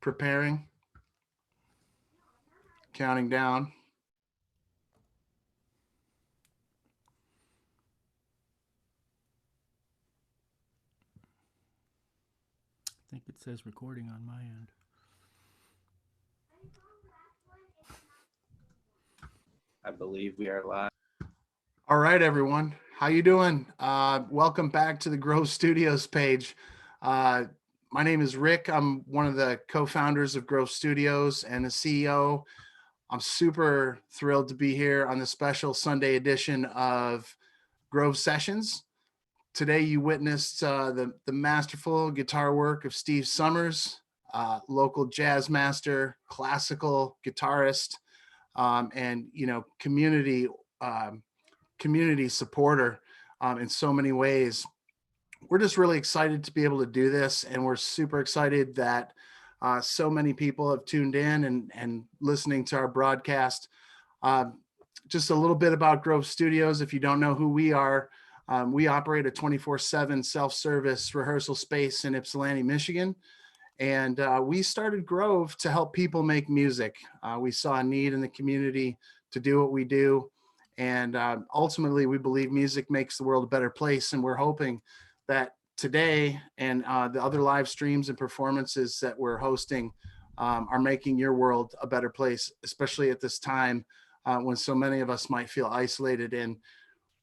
preparing, counting down. I think it says recording on my end. I believe we are live. All right, everyone. How you doing? Welcome back to the Grove Studios page. Uh, my name is Rick. I'm one of the co-founders of Grove Studios and the CEO. I'm super thrilled to be here on the special Sunday edition of Grove Sessions. Today, you witnessed the masterful guitar work of Steve Summers, local jazz master, classical guitarist, and um, community supporter in so many ways. We're just really excited to be able to do this, and we're super excited that so many people have tuned in and listening to our broadcast. Um, just a little bit about Grove Studios. If you don't know who we are, we operate a 24/7 self-service rehearsal space in Ypsilanti, Michigan. And we started Grove to help people make music. We saw a need in the community to do what we do. And ultimately, we believe music makes the world a better place. And we're hoping that today and the other live streams and performances that we're hosting are making your world a better place, especially at this time when so many of us might feel isolated. And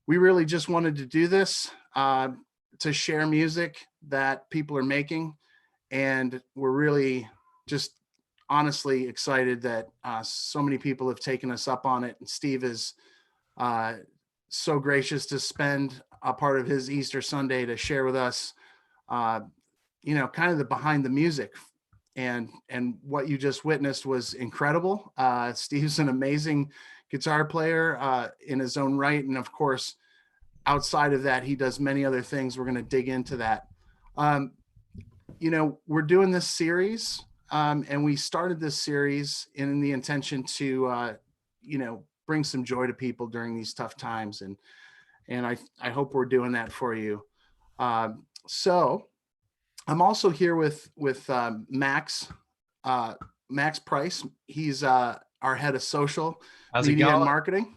we really just wanted to do this to share music that people are making, and we're really just honestly excited that so many people have taken us up on it. And Steve is uh, so gracious to spend a part of his Easter Sunday to share with us, uh, kind of the behind the music. And what you just witnessed was incredible. Steve's an amazing guitar player in his own right, and of course, outside of that, he does many other things. We're going to dig into that. Um, we're doing this series, and we started this series in the intention to, bring some joy to people during these tough times, and I hope we're doing that for you. So I'm also here with Max, uh, Max Price. He's our head of social How's it media and going? marketing,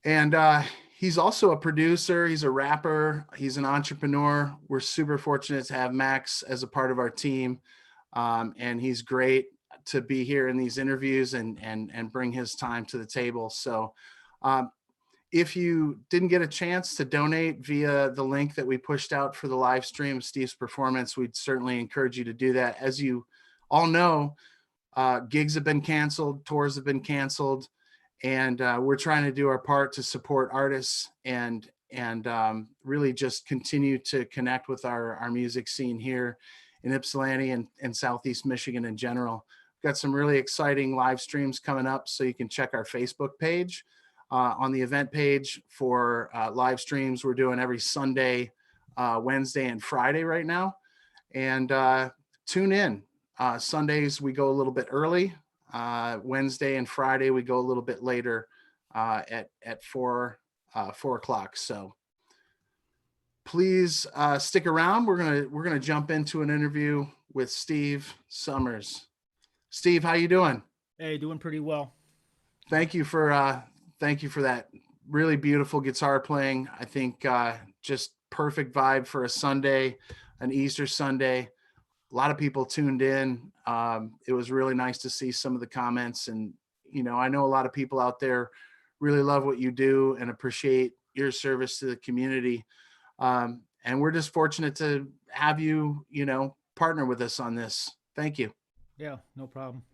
and he's also a producer. He's a rapper. He's an entrepreneur. We're super fortunate to have Max as a part of our team, and he's great to be here in these interviews and bring his time to the table. So, um, if you didn't get a chance to donate via the link that we pushed out for the live stream of Steve's performance, we'd certainly encourage you to do that. As you all know, gigs have been canceled, tours have been canceled, and we're trying to do our part to support artists and really just continue to connect with our music scene here in Ypsilanti and Southeast Michigan in general. We've got some really exciting live streams coming up, so you can check our Facebook page. On the event page for live streams, we're doing every Sunday, Wednesday, and Friday right now. And tune in. Sundays, we go a little bit early. Wednesday and Friday, we go a little bit later at 4 o'clock. So please stick around. We're gonna jump into an interview with Steve Summers. Steve, how you doing? Hey, doing pretty well. Thank you for that really beautiful guitar playing. I think just perfect vibe for a Sunday, an Easter Sunday. A lot of people tuned in. It was really nice to see some of the comments, and I know a lot of people out there really love what you do and appreciate your service to the community. And we're just fortunate to have you, partner with us on this. Thank you. Yeah, no problem.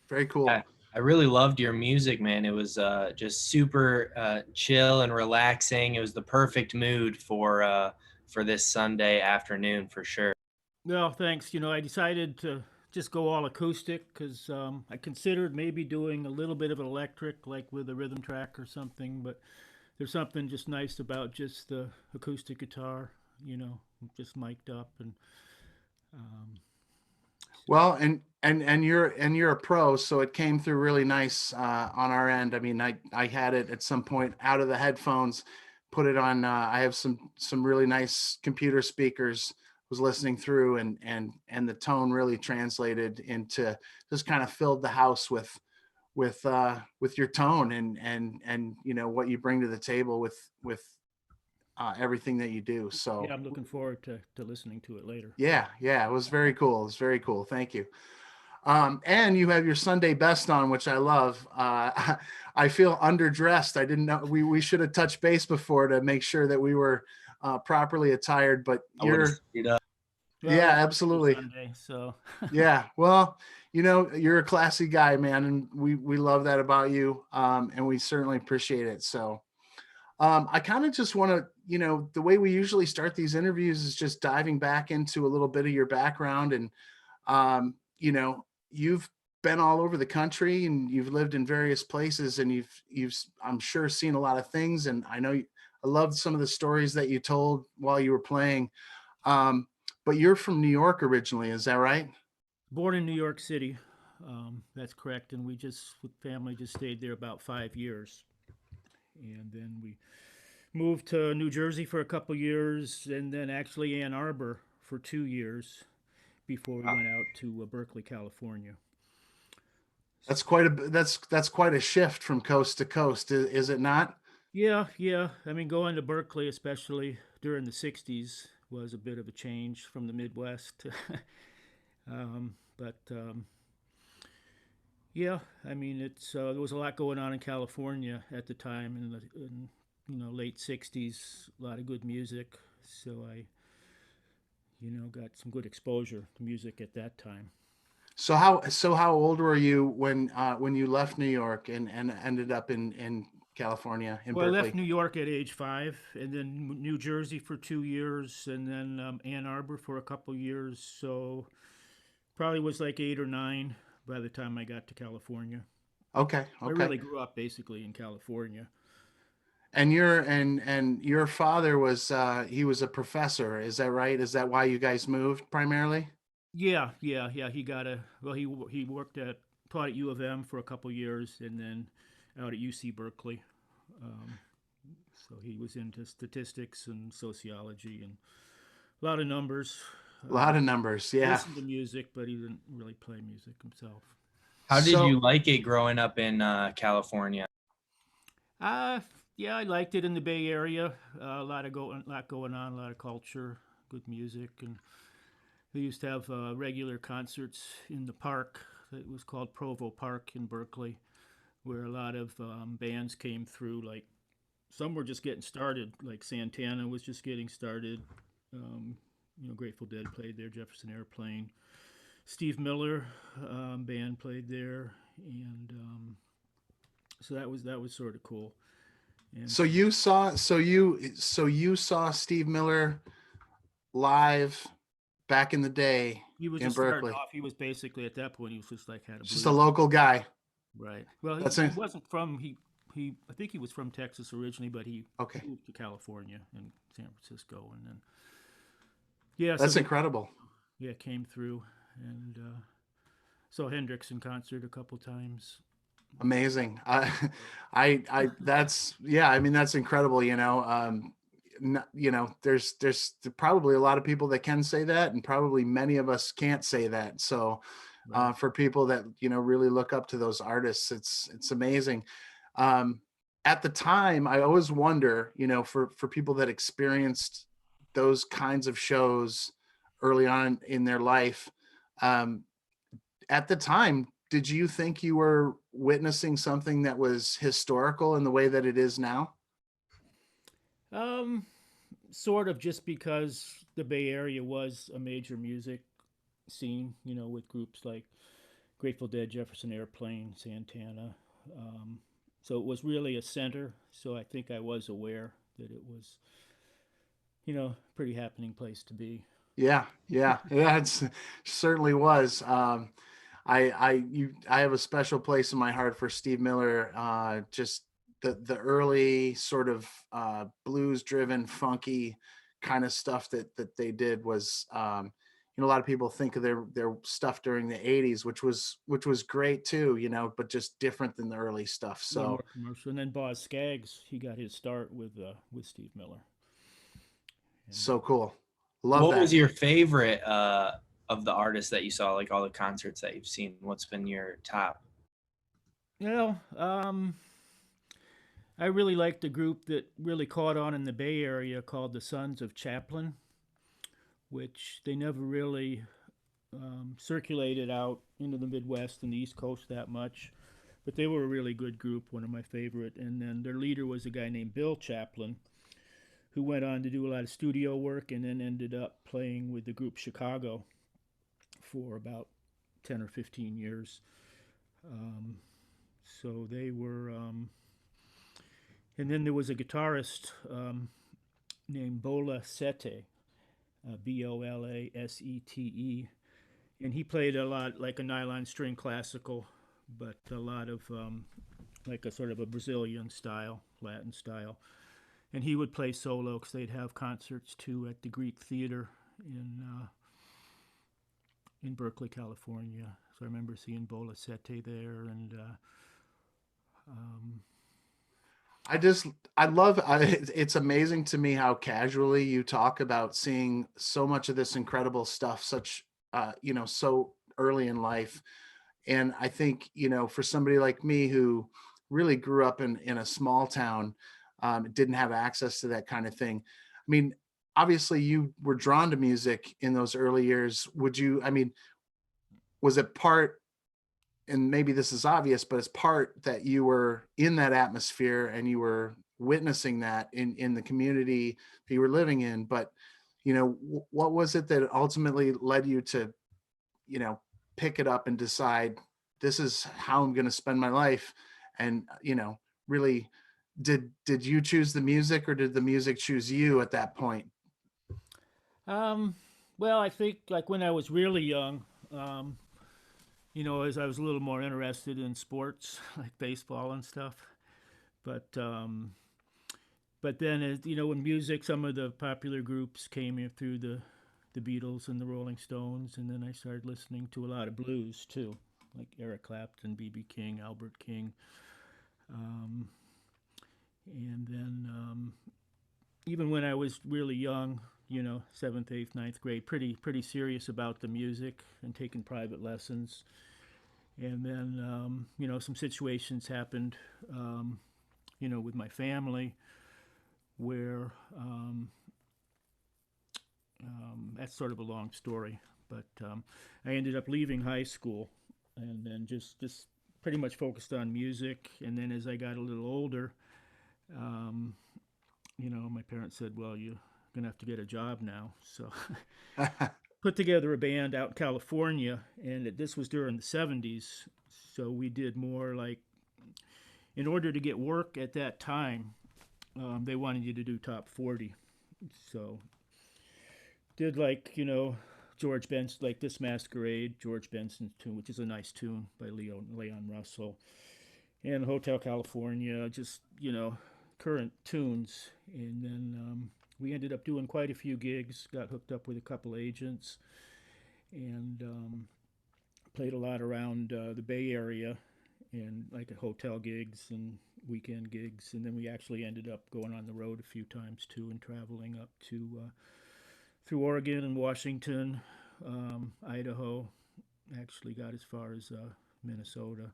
Very I, cool. I really loved your music, man. It was just super chill and relaxing. It was the perfect mood for this Sunday afternoon for sure. Well, thanks. I decided to just go all acoustic because I considered maybe doing a little bit of an electric, like with a rhythm track or something. But there's something just nice about just the acoustic guitar, just mic'd up um, Well, and you're a pro, so it came through really nice on our end. I mean, I had it at some point out of the headphones, put it on. I have some really nice computer speakers. was listening through, and the tone really translated into, just kind of filled the house with your tone and what you bring to the table with everything that you do. So Yeah, I'm looking forward to listening to it later. yeah, it was very cool. It was very cool. Thank you. And you have your Sunday best on, which I love. I feel underdressed. I didn't know we should have touched base before to make sure that we were properly attired, but I would have you're, stayed up. Well, yeah, it was absolutely. Sunday, so Yeah. Well, you're a classy guy, man. And we love that about you. And we certainly appreciate it. So, I kind of just want to, the way we usually start these interviews is just diving back into a little bit of your background. And, you've been all over the country and you've lived in various places, and you've, I'm sure, seen a lot of things. And I loved some of the stories that you told while you were playing. Um, but you're from New York originally, is that right? born in New York City. That's correct, and we just with family just stayed there about 5 years, and then we moved to New Jersey for a couple years, and then actually Ann Arbor for 2 years before we went out to Berkeley, California. That's quite a shift from coast to coast, is it not? Yeah, yeah. I mean, going to Berkeley, especially during the '60s, was a bit of a change from the Midwest. But yeah, I mean, there was a lot going on in California at the time in late '60s. A lot of good music, so I got some good exposure to music at that time. So how old were you when you left New York and ended up in California, in Well, I left Berkeley? New York at age 5, and then New Jersey for 2 years, and then Ann Arbor for a couple years. So probably was like 8 or 9 by the time I got to California. Okay, I okay. really grew up basically in California. And your father was he was a professor, is that right? Is that why you guys moved primarily? Yeah, yeah, yeah. He worked at taught at U of M for a couple years, and then out at UC Berkeley. Um, so he was into statistics and sociology and a lot of numbers. A lot Um, of numbers, yeah. Listened to music, but he didn't really play music himself. How did So you like it growing up in California? Uh, yeah, I liked it in the Bay Area. Lot going on, a lot of culture, good music, and they used to have regular concerts in the park. It was called Provo Park in Berkeley, where a lot of bands came through. Like some were just getting started, like Santana was just getting started. Um, Grateful Dead played there, Jefferson Airplane, Steve Miller band played there, and so that was sort of cool. And so you saw so you saw Steve Miller live back in the day he was in just starting Berkeley. off. He was basically at that point. He was just like had a Just a blues, local guy. right? Well, That's he it. wasn't from he. I think he was from Texas originally, but he Okay. moved to California and San Francisco, and then yeah, so That's they incredible. yeah came through and saw Hendrix in concert a couple times. Amazing. That's, yeah, I mean, that's incredible, there's probably a lot of people that can say that, and probably many of us can't say that. So, Right. for people that, really look up to those artists, it's amazing. Um, at the time, I always wonder, for people that experienced those kinds of shows early on in their life, um, at the time, did you think you were witnessing something that was historical in the way that it is now? Um, Sort of just because the Bay Area was a major music scene, with groups like Grateful Dead, Jefferson Airplane, Santana. Um, so it was really a center. So I think I was aware that it was, pretty happening place to be. Yeah, yeah, yeah. It's certainly was. I have a special place in my heart for Steve Miller. Just the early sort of blues driven, funky kind of stuff that they did was, a lot of people think of their stuff during the '80s, which was great too, but just different than the early stuff. A little So more commercial. And then Boz Scaggs, he got his start with Steve Miller. And so cool. Love What that. was your favorite of the artists that you saw, like all the concerts that you've seen? What's been your top? Well, I really liked the group that really caught on in the Bay Area called the Sons of Chaplin, which they never really circulated out into the Midwest and the East Coast that much. But they were a really good group, one of my favorite. And then their leader was a guy named Bill Chaplin, who went on to do a lot of studio work and then ended up playing with the group Chicago for about 10 or 15 years. Um, so they were, and then there was a guitarist named Bola Sete, Bolasete, and he played a lot like a nylon string classical, but a lot of like a sort of a Brazilian style, Latin style. And he would play solo because they'd have concerts too at the Greek Theater in Berkeley, California. So I remember seeing Bola Sete there, and um, I just, it's amazing to me how casually you talk about seeing so much of this incredible stuff, such, so early in life. And I think, for somebody like me who really grew up in a small town, didn't have access to that kind of thing. I mean, obviously you were drawn to music in those early years. Was it part, and maybe this is obvious, but it's part that you were in that atmosphere and you were witnessing that in the community that you were living in. But, what was it that ultimately led you to, you know, pick it up and decide this is how I'm going to spend my life? And, really, did you choose the music or did the music choose you at that point? um, well, I think like when I was really young, um, as I was a little more interested in sports like baseball and stuff. But but then, in music, some of the popular groups came in through the Beatles and the Rolling Stones, and then I started listening to a lot of blues too, like Eric Clapton, B.B. King, Albert King, um, and then even when I was really young, seventh, eighth, ninth grade, pretty serious about the music and taking private lessons. And then some situations happened, with my family where that's sort of a long story, but I ended up leaving high school and then just pretty much focused on music. And then as I got a little older, um, my parents said, "Well, you're gonna have to get a job now." So put together a band out in California, and this was during the '70s. So we did more like, in order to get work at that time, they wanted you to do top 40. So did like George Benson, like This Masquerade, George Benson's tune, which is a nice tune by Leon Russell, and Hotel California, just current tunes. And then we ended up doing quite a few gigs, got hooked up with a couple agents, and played a lot around the Bay Area and like at hotel gigs and weekend gigs. And then we actually ended up going on the road a few times too and traveling up to through Oregon and Washington, Idaho. Actually got as far as Minnesota.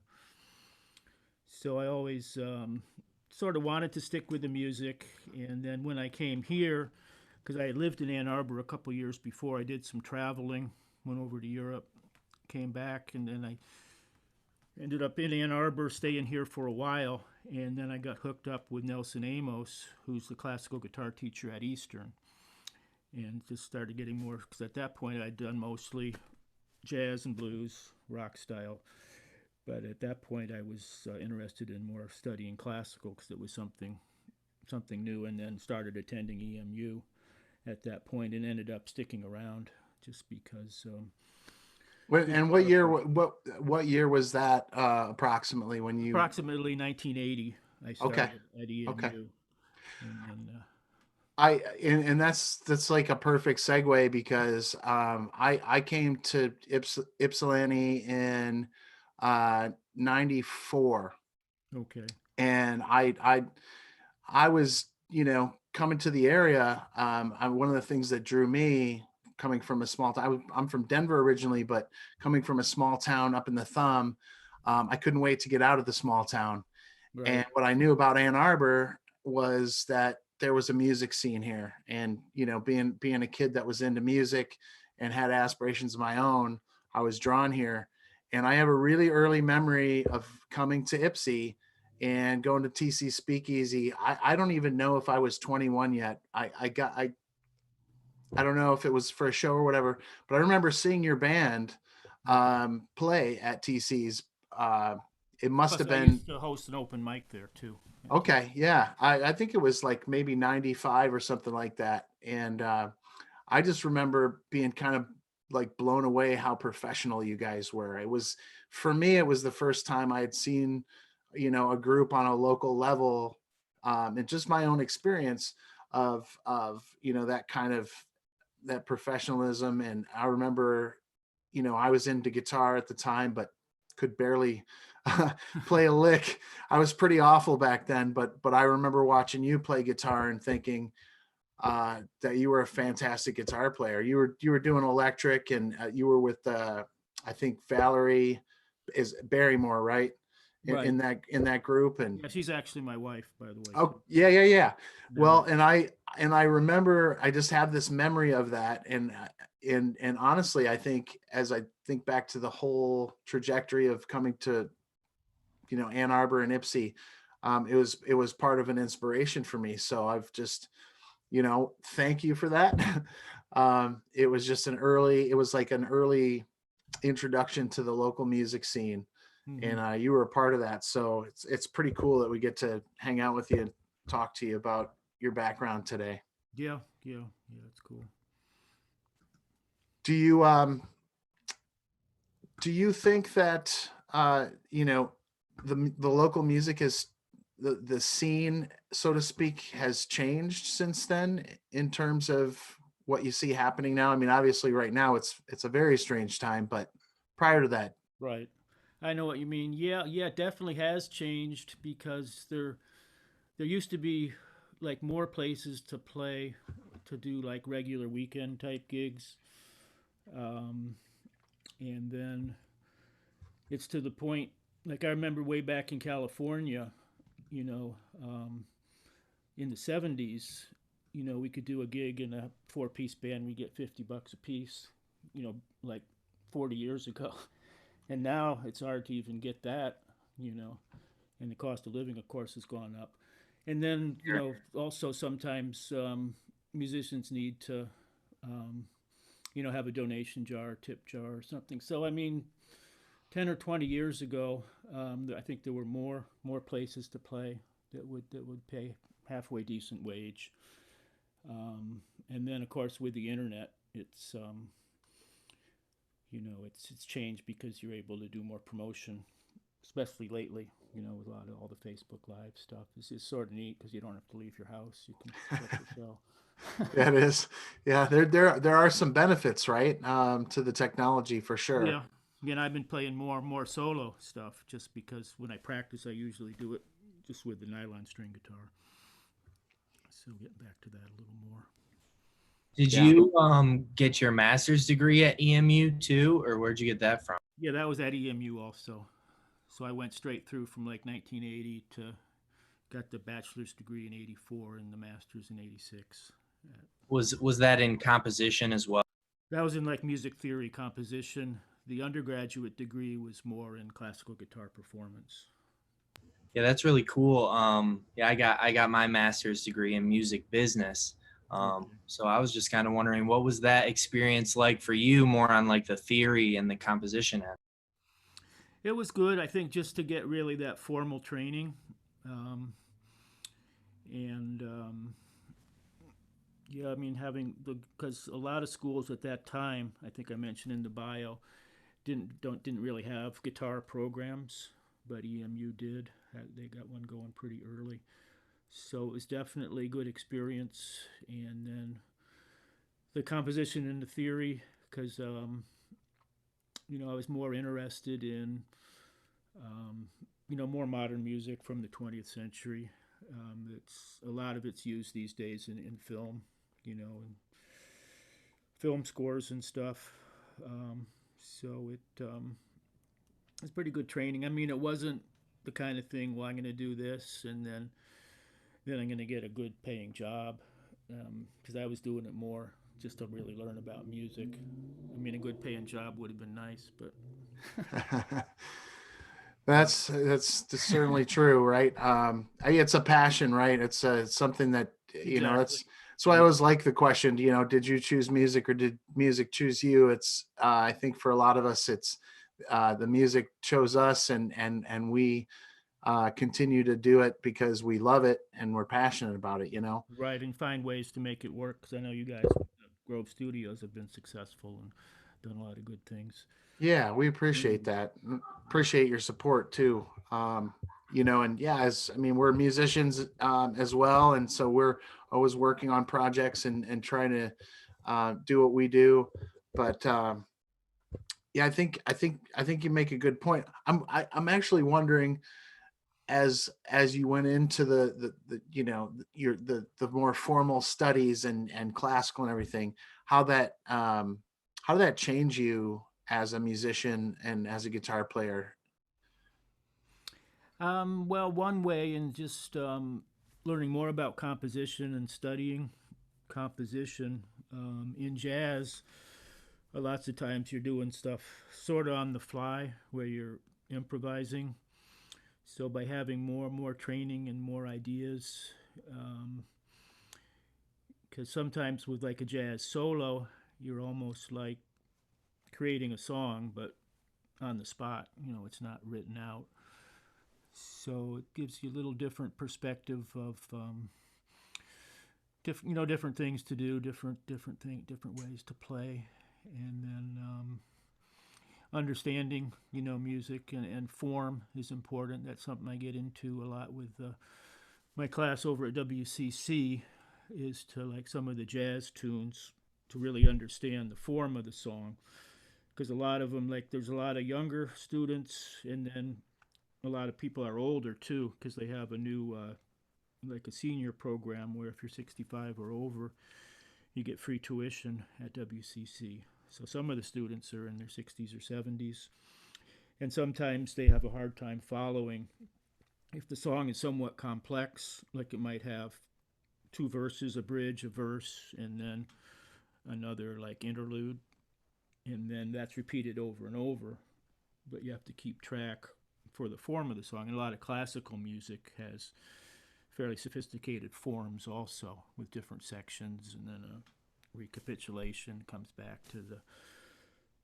So I always sort of wanted to stick with the music. And then when I came here, because I had lived in Ann Arbor a couple years before, I did some traveling, went over to Europe, came back, and then I ended up in Ann Arbor, staying here for a while. And then I got hooked up with Nelson Amos, who's the classical guitar teacher at Eastern, and just started getting more, because at that point I'd done mostly jazz and blues, rock style. But at that point I was interested in more studying classical because it was something new, and then started attending EMU at that point and ended up sticking around just because. And what year was that approximately when you? Approximately 1980, I Okay. started at EMU, Okay. and then And that's like a perfect segue because I came to Ypsilanti in '94, okay, and I was, coming to the area, one of the things that drew me coming from a small town, I'm from Denver originally, but coming from a small town up in the Thumb, I couldn't wait to get out of the small town. And Right. what I knew about Ann Arbor was that there was a music scene here. And, you know, being a kid that was into music and had aspirations of my own, I was drawn here. And I have a really early memory of coming to Ipsy and going to TC Speakeasy. I don't even know if I was 21 yet. I don't know if it was for a show or whatever, but I remember seeing your band play at TC's. It must Plus, have I been used to host an open mic there too. okay. Yeah. I think it was like maybe 95 or something like that. And I just remember being kind of like blown away how professional you guys were. It was, for me, it was the first time I had seen, you know, a group on a local level, and just my own experience of, you know, that kind of, that professionalism. And I remember, you know, I was into guitar at the time, but could barely play a lick. I was pretty awful back then, but I remember watching you play guitar and thinking that you were a fantastic guitar player. You were doing electric, and you were with I think Valerie is Barrymore, right? Right. In that group. And Yeah, she's actually my wife, by the way. oh Too. yeah, yeah, yeah. Now, Well, and I remember, I just have this memory of that. And honestly, I think as I think back to the whole trajectory of coming to, you know, Ann Arbor and Ipsy, it was part of an inspiration for me. So I've just, you know, thank you for that. It was just it was like an early introduction to the local music scene, hmm and you were a part of that. So it's pretty cool that we get to hang out with you and talk to you about your background today. yeah, yeah, yeah. It's cool. Do you do you think that you know, the local music is the scene, so to speak, has changed since then in terms of what you see happening now? I mean, obviously right now it's a very strange time, but prior to that. Right. I know what you mean. Yeah, yeah. It definitely has changed because there used to be like more places to play, to do like regular weekend type gigs, um, and then it's to the point. Like I remember way back in California, you know, in the '70s, you know, we could do a gig in a four-piece band. We get $50 a piece, you know, like 40 years ago. And now it's hard to even get that, you know, and the cost of living, of course, has gone up. And then, you know, also sometimes musicians need to, um, you know, have a donation jar, tip jar, or something. So, I mean, 10 or 20 years ago, I think there were more places to play that would pay halfway decent wage. And then, of course, with the internet, it's you know, it's changed because you're able to do more promotion, especially lately. You know, with a lot of all the Facebook Live stuff. It's sort of neat because you don't have to leave your house. You can watch your show. Yeah, it is. Yeah, there are some benefits, right, to the technology for sure. Yeah. Again, I've been playing more solo stuff just because when I practice, I usually do it just with the nylon string guitar. So getting back to that a little more. Did Yeah. you get your master's degree at EMU too, or where'd you get that from? Yeah, that was at EMU also. So I went straight through from like 1980 to got the bachelor's degree in '84 and the master's in '86. Was that in composition as well? That was in like music theory composition. The undergraduate degree was more in classical guitar performance. Yeah, that's really cool. Yeah, I got my master's degree in music business. Okay. So I was just kind of wondering, what was that experience like for you, more on like the theory and the composition end? It was good, I think, just to get really that formal training. Um, and yeah, I mean, because a lot of schools at that time, I think I mentioned in the bio, didn't really have guitar programs, but EMU did. They got one going pretty early, so it was definitely a good experience. And then the composition and the theory, because you know, I was more interested in, um, you know, more modern music from the 20th century. It's a lot of it's used these days in film, and film scores and stuff. So it's pretty good training. I mean, it wasn't the kind of thing. Well, I'm going to do this, and then I'm going to get a good paying job, because I was doing it more just to really learn about music. I mean, a good paying job would have been nice, but That's certainly true, right? It's a passion, right? It's something that exactly. that's why I always like the question. Did you choose music or did music choose you? It's I think for a lot of us, it's the music chose us, and we continue to do it because we love it and we're passionate about it. Right, and find ways to make it work. Because I know you guys, with the Grove Studios, have been successful and done a lot of good things. Yeah, we appreciate that. Appreciate your support too. And yeah, as I mean, we're musicians as well, and so we're always working on projects and trying to do what we do. But yeah, I think you make a good point. I'm actually wondering as you went into the your the more formal studies and classical and everything, how that how did that change you as a musician and as a guitar player? Well, one way in just learning more about composition and studying composition in jazz. Lots of times you're doing stuff sort of on the fly where you're improvising. So by having more and more training and more ideas, because sometimes with like a jazz solo, you're almost like creating a song, but on the spot. It's not written out. So it gives you a little different perspective of different things to do, different ways to play, and then understanding music and form is important. That's something I get into a lot with my class over at WCC, is to like some of the jazz tunes to really understand the form of the song, because a lot of them, like there's a lot of younger students, and then a lot of people are older too, because they have a new like a senior program where if you're 65 or over, you get free tuition at WCC. So some of the students are in their 60s or 70s, and sometimes they have a hard time following. If the song is somewhat complex, like it might have two verses, a bridge, a verse, and then another like interlude, and then that's repeated over and over, but you have to keep track for the form of the song. And a lot of classical music has fairly sophisticated forms also, with different sections, and then a recapitulation comes back to the.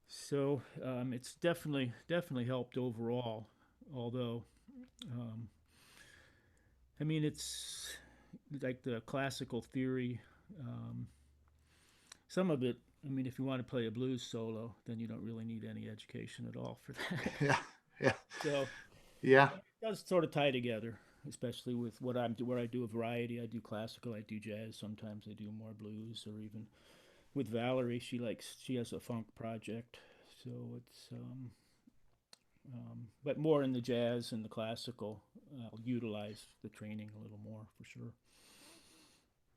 So it's definitely helped overall. Although, um, I mean, it's like the classical theory. Um, some of it. I mean, if you want to play a blues solo, then you don't really need any education at all for that. Yeah, yeah, So yeah, it does sort of tie together, especially with where I do a variety. I do classical, I do jazz. Sometimes I do more blues, or even with Valerie, she has a funk project, so it's but more in the jazz and the classical. I'll utilize the training a little more for sure.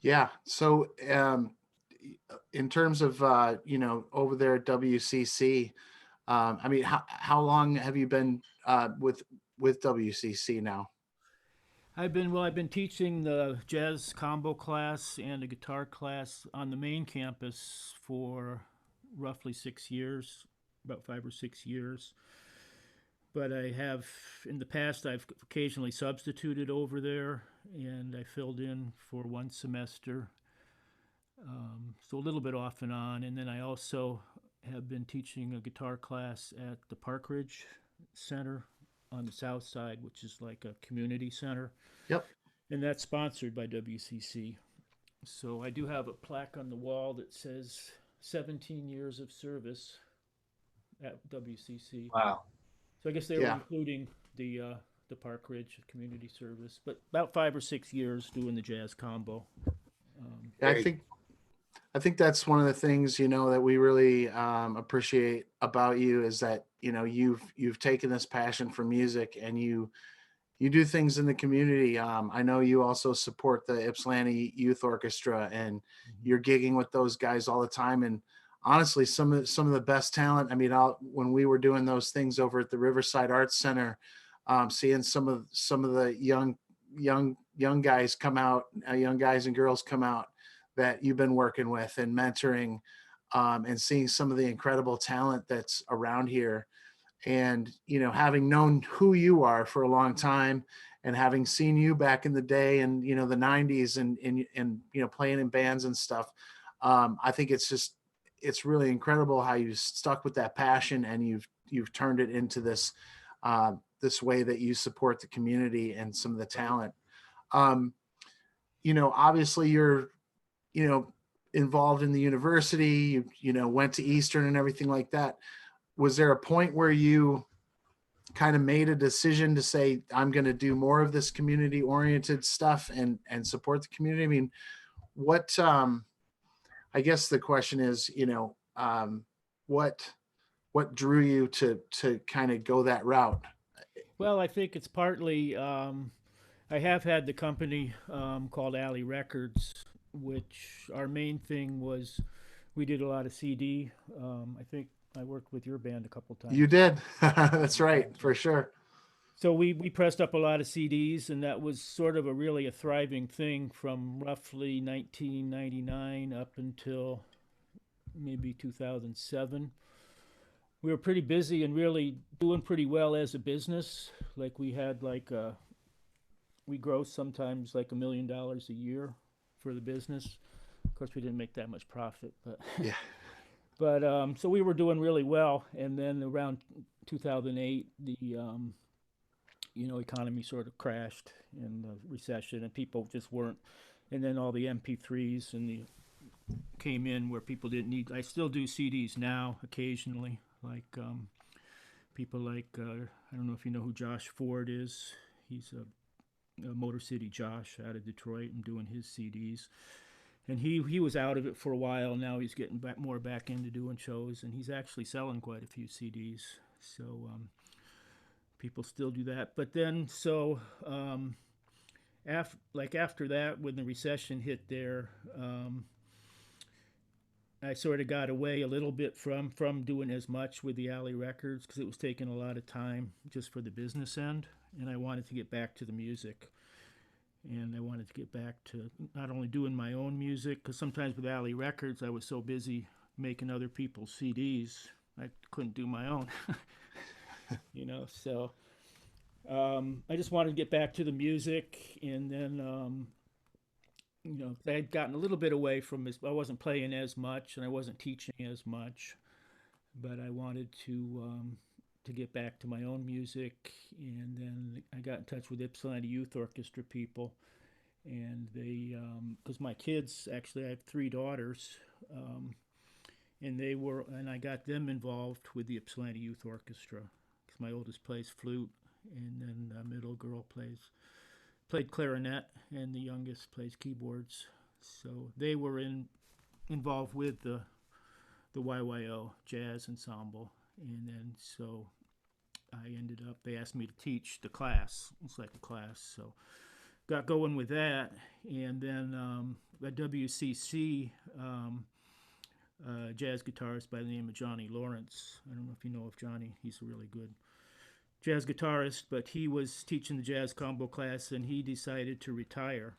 yeah. So in terms of over there at WCC, I mean, how long have you been with WCC now? I've been teaching the jazz combo class and a guitar class on the main campus for roughly 6 years, about 5 or 6 years. But I have in the past I've occasionally substituted over there, and I filled in for one semester, so a little bit off and on. And then I also have been teaching a guitar class at the Park Ridge Center on the south side, which is like a community center, Yep. and that's sponsored by WCC. So I do have a plaque on the wall that says 17 years of service at WCC. Wow. So I guess they were Yeah. including the Park Ridge community service, but about 5 or 6 years doing the jazz combo. Yeah, Very I think that's one of the things that we really appreciate about you is that you've taken this passion for music and you do things in the community. I know you also support the Ypsilanti Youth Orchestra, and Mhm. you're gigging with those guys all the time. And honestly, some of the best talent. I mean, when we were doing those things over at the Riverside Arts Center, seeing some of the young guys come out, young guys and girls come out that you've been working with and mentoring, and seeing some of the incredible talent that's around here, and having known who you are for a long time, and having seen you back in the day, and the 90s, and playing in bands and stuff. I think it's really incredible how you stuck with that passion, and you've turned it into this way that you support the community and some of the talent. um, Obviously you're you know involved in the university. You went to Eastern and everything like that. Was there a point where you kind of made a decision to say, I'm going to do more of this community oriented stuff and support the community? I mean, what I guess the question is, what drew you to kind of go that route? Well, I think it's partly I have had the company called Alley Records, which our main thing was we did a lot of CD. I think I worked with your band a couple You times. did. That's right, for sure. So we pressed up a lot of CDs, and that was sort of really a thriving thing from roughly 1999 up until maybe 2007. We were pretty busy and really doing pretty well as a business. Like we grossed sometimes like $1 million a year for the business. Of course, we didn't make that much profit, but Yeah. so we were doing really well. And then around 2008, the economy sort of crashed in the recession, and people just weren't. And then all the MP3s and the came in where people didn't need. I still do CDs now occasionally, like people like I don't know if you know who Josh Ford is. He's a Motor City Josh out of Detroit and doing his CDs. And he was out of it for a while. Now he's getting back into doing shows, and he's actually selling quite a few CDs. So people still do that. But then after that, when the recession hit there, I sort of got away a little bit from doing as much with the Alley Records because it was taking a lot of time just for the business end, and I wanted to get back to the music. And I wanted to get back to not only doing my own music, because sometimes with Alley Records I was so busy making other people's CDs I couldn't do my own. So I just wanted to get back to the music, and then I had gotten a little bit away from this. I wasn't playing as much, and I wasn't teaching as much, but I wanted to get back to my own music. And then I got in touch with Ypsilanti Youth Orchestra people, and they because my kids, actually I have three daughters, and I got them involved with the Ypsilanti Youth Orchestra because my oldest plays flute, and then the middle girl played clarinet, and the youngest plays keyboards. So they were involved with the YYO jazz ensemble, and then so I ended up. They asked me to teach the class. It's like a class, so got going with that, and then at WCC. Jazz guitarist by the name of Johnny Lawrence. I don't know if you know of Johnny. He's a really good jazz guitarist, but he was teaching the jazz combo class, and he decided to retire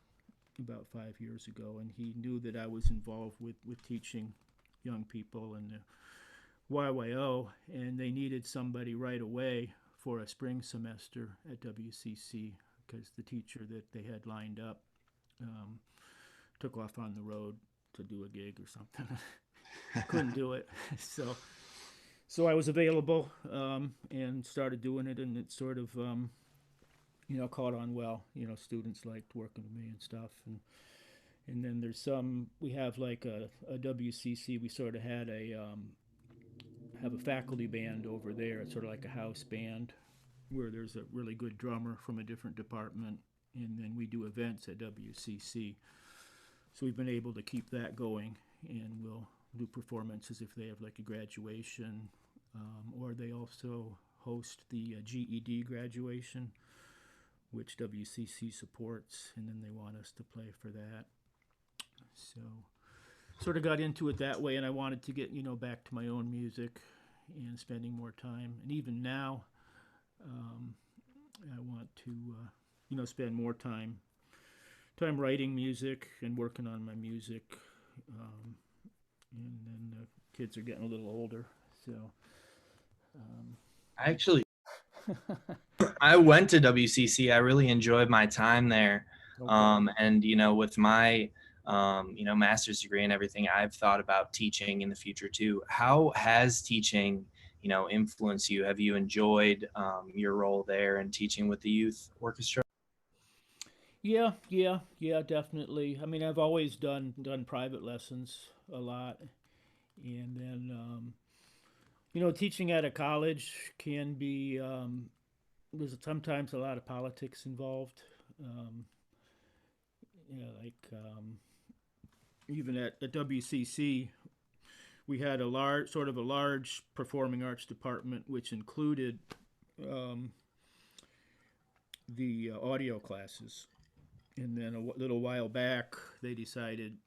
about 5 years ago. And he knew that I was involved with teaching young people and the YYO, and they needed somebody right away for a spring semester at WCC because the teacher that they had lined up took off on the road to do a gig or something. Couldn't do it. So I was available and started doing it, and it sort of caught on well. Students liked working with me and stuff, and then we have like a WCC. We sort of had have a faculty band over there. It's sort of like a house band where there's a really good drummer from a different department, and then we do events at WCC. So we've been able to keep that going, and we'll do performances if they have like a graduation, or they also host the GED graduation, which WCC supports, and then they want us to play for that. So sort of got into it that way, and I wanted to get back to my own music and spending more time. And even now, I want to spend more time writing music and working on my music. And then the kids are getting a little older, so. Actually, I went to WCC. I really enjoyed my time there. Okay. And with my master's degree and everything, I've thought about teaching in the future too. How has teaching influenced you? Have you enjoyed your role there and teaching with the youth orchestra? Yeah, definitely. I mean, I've always done private lessons a lot, and then teaching at a college can be there's sometimes a lot of politics involved. Um, Even at the WCC, we had a large performing arts department, which included um, the audio classes. And then a little while back, they decided,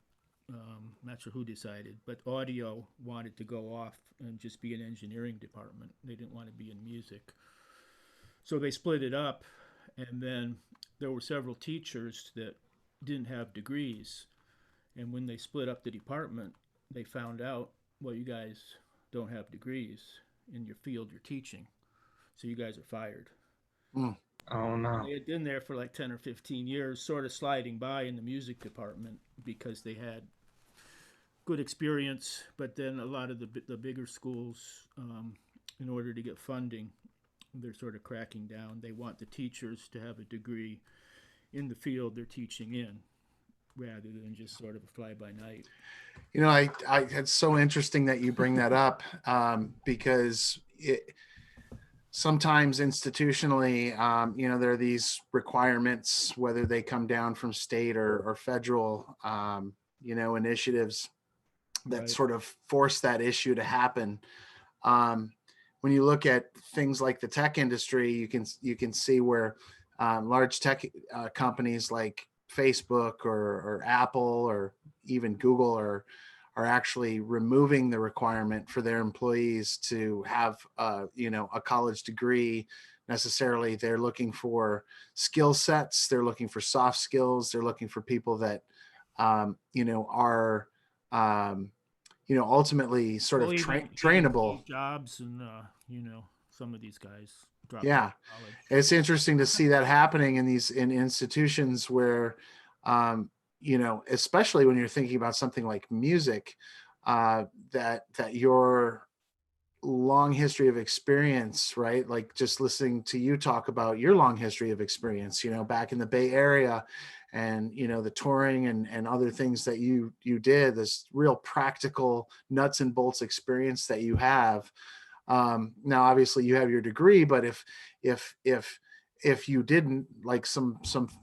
not sure who decided, but audio wanted to go off and just be an engineering department. They didn't want to be in music. So they split it up, and then there were several teachers that didn't have degrees. And when they split up the department, they found out, well, you guys don't have degrees in your field you're teaching, so you guys are fired. Mm. Oh no. They had been there for like 10 or 15 years, sort of sliding by in the music department because they had good experience, but then a lot of the bigger schools, in order to get funding, they're sort of cracking down. They want the teachers to have a degree in the field they're teaching in, rather than just sort of a fly by night. It's so interesting that you bring that up, because sometimes institutionally, there are these requirements, whether they come down from state or federal, initiatives that Right. sort of force that issue to happen. Um, when you look at things like the tech industry, you can see where large tech companies like Facebook or Apple or even Google are actually removing the requirement for their employees to have a college degree necessarily. They're looking for skill sets, they're looking for soft skills, they're looking for people that are ultimately sort Well, of even trainable. Steve Jobs and some of these guys dropped out Yeah, of college. it's interesting to see that happening in institutions where, especially when you're thinking about something like music, that your long history of experience, right? Like just listening to you talk about your long history of experience, back in the Bay Area, and the touring and other things that you did, this real practical nuts and bolts experience that you have. Now, obviously, you have your degree, but if if you didn't, like some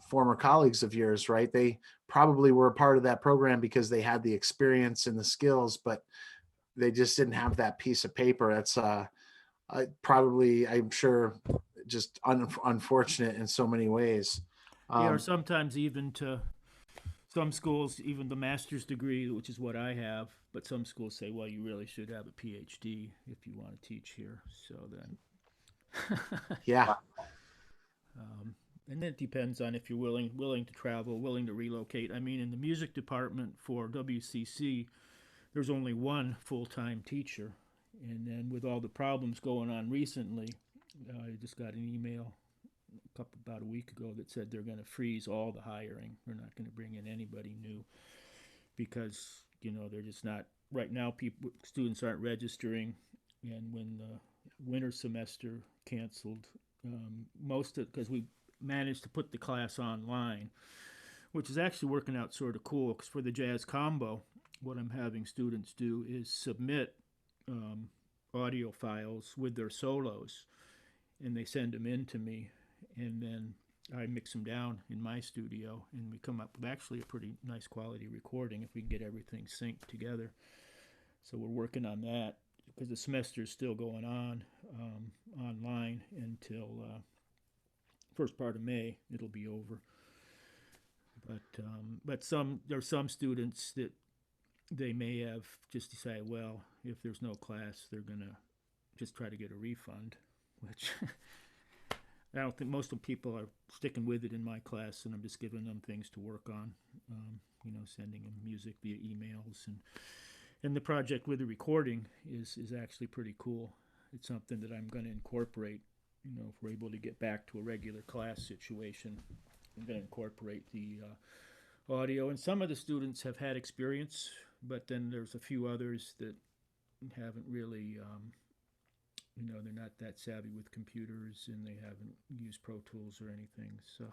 former colleagues of yours, right? They probably were a part of that program because they had the experience and the skills, but they just didn't have that piece of paper. That's probably, I'm sure, just unfortunate in so many ways. Yeah, or Um, sometimes even to some schools, even the master's degree, which is what I have, but some schools say, well, you really should have a PhD if you want to teach here. So then, yeah, and then it depends on if you're willing to travel, willing to relocate. I mean, in the music department for WCC, there's only one full-time teacher, and then with all the problems going on recently, I just got an email about a week ago that said they're going to freeze all the hiring. They're not going to bring in anybody new because they're just not right now. Students aren't registering, and when the winter semester canceled, most of because we managed to put the class online, which is actually working out sort of cool. Because for the jazz combo, what I'm having students do is submit um, audio files with their solos, and they send them in to me, and then I mix them down in my studio, and we come up with actually a pretty nice quality recording if we can get everything synced together. So we're working on that because the semester is still going on online until first part of May, it'll be over. But there's some students that they may have just decided, well, if there's no class, they're gonna just try to get a refund, which I don't think most of the people are sticking with it in my class, and I'm just giving them things to work on, sending them music via emails, and the project with the recording is actually pretty cool. It's something that I'm going to incorporate. If we're able to get back to a regular class situation, I'm going to incorporate the audio. And some of the students have had experience, but then there's a few others that haven't really, they're not that savvy with computers, and they haven't used Pro Tools or anything. So,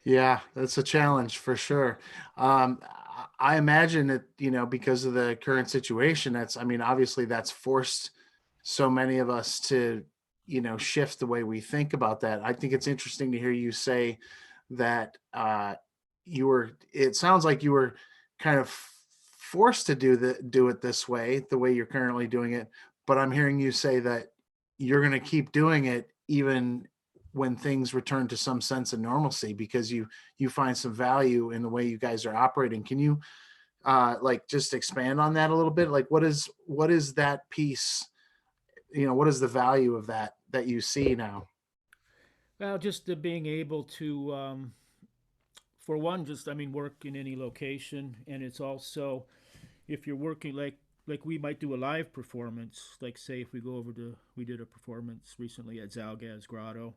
Yeah, that's a challenge for sure. I imagine that, because of the current situation, obviously that's forced so many of us to, shift the way we think about that. I think it's interesting to hear you say that it sounds like you were kind of forced to do it this way, the way you're currently doing it. But I'm hearing you say that you're going to keep doing it even when things return to some sense of normalcy, because you find some value in the way you guys are operating. Can you just expand on that a little bit? Like, what is that piece? What is the value of that you see now? well, just being able to, for one, work in any location, and it's also if you're working like we might do a live performance, like say if we go over to we did a performance recently at Zalgaz Grotto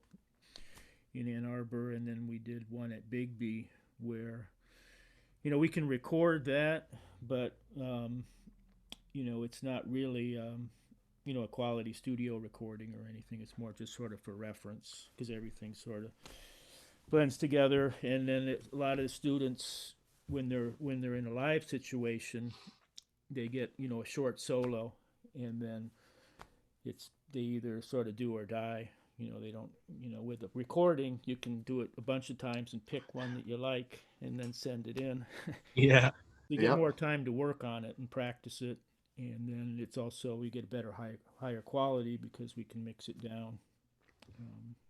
in Ann Arbor, and then we did one at Bigby where we can record that, but it's not really a quality studio recording or anything. It's more just sort of for reference, because everything sort of blends together. And then a lot of the students, when they're in a live situation, they get a short solo, and then they either sort of do or die. They don't, with the recording, you can do it a bunch of times and pick one that you like and then send it in. Yeah. You get Yep. more time to work on it and practice it. And then it's also, we get a better, higher quality because we can mix it down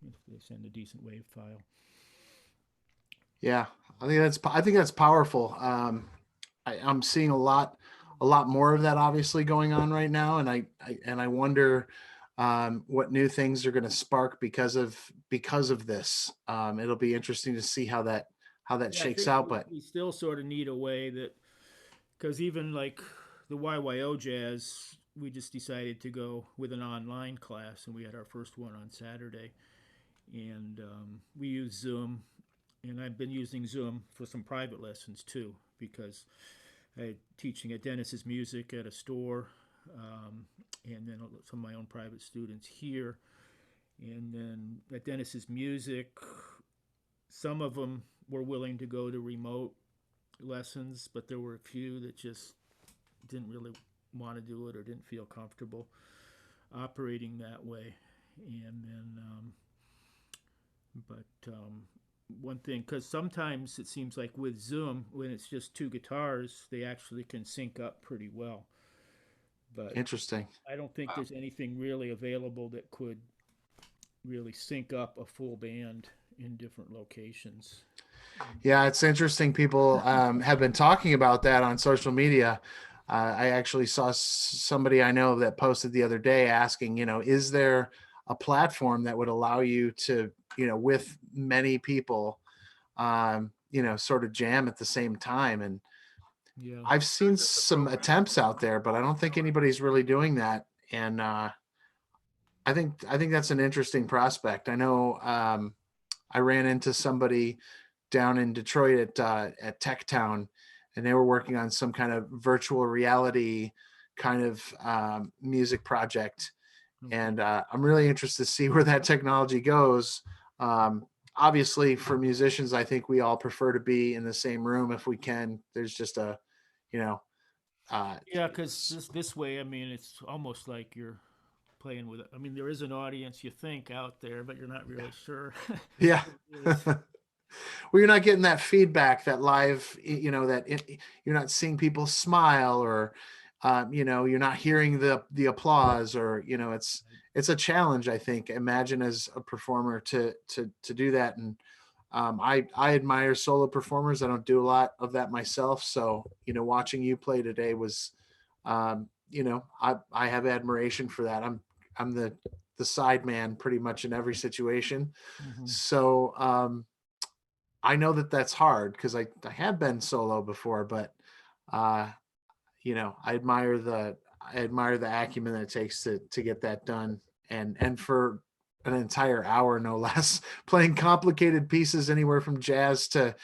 if they send a decent WAV file. Yeah, I think that's powerful. I'm seeing a lot more of that obviously going on right now, and I wonder what new things are going to spark because of this. It'll be interesting to see how that Yeah, I shakes think out. But we still sort of need a way that, because even like the YYO Jazz, we just decided to go with an online class, and we had our first one on Saturday, and we use Zoom, and I've been using Zoom for some private lessons too, because I teaching at Dennis's Music at a store, and then some of my own private students here, and then at Dennis's Music, some of them were willing to go to remote lessons, but there were a few that just didn't really want to do it or didn't feel comfortable operating that way. And then, one thing, because sometimes it seems like with Zoom, when it's just two guitars, they actually can sync up pretty well. But interesting. I don't think there's anything really available that could really sync up a full band in different locations. Yeah, it's interesting. People have been talking about that on social media. I actually saw somebody I know that posted the other day asking, is there a platform that would allow you to, with many people, sort of jam at the same time? And Yeah. I've seen some attempts out there, but I don't think anybody's really doing that. And I think that's an interesting prospect. I know I ran into somebody down in Detroit at Tech Town, and they were working on some kind of virtual reality kind of music project. And I'm really interested to see where that technology goes. Obviously, for musicians, I think we all prefer to be in the same room if we can. There's just a, Yeah, because this way, it's almost like you're playing with. There is an audience, you think, out there, but you're not really sure. yeah. Well, you're not getting that feedback, that live, you're not seeing people smile, or you're not hearing the applause, or it's it's a challenge, I think. Imagine as a performer to do that. And I admire solo performers. I don't do a lot of that myself. So, watching you play today was, I have admiration for that. I'm the side man pretty much in every situation. Hmm. So, I know that that's hard because I have been solo before, but, uh, I admire the acumen that it takes to get that done, and for an entire hour, no less, playing complicated pieces anywhere from jazz to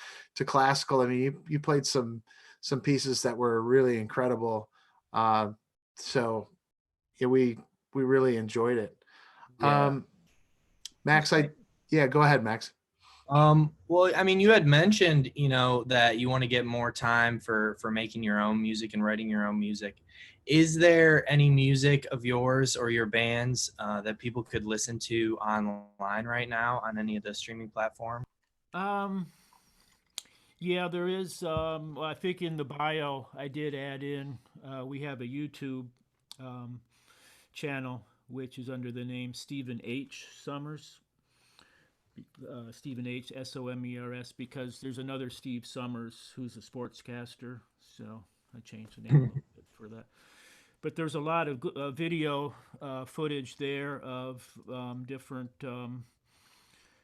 classical. I mean, you played some pieces that were really incredible. Uh, so yeah, we really enjoyed it. Yeah. Um, Max, yeah, go ahead, Max. Well, I mean, you had mentioned, that you want to get more time for making your own music and writing your own music. Is there any music of yours or your bands that people could listen to online right now on any of the streaming platforms? Um, yeah, there is. Well, I think in the bio I did add in. We have a YouTube um, channel which is under the name Stephen H. Summers. Stephen H. Somers, because there's another Steve Summers who's a sportscaster. So I changed the name a little bit for that. But there's a lot of video footage there of different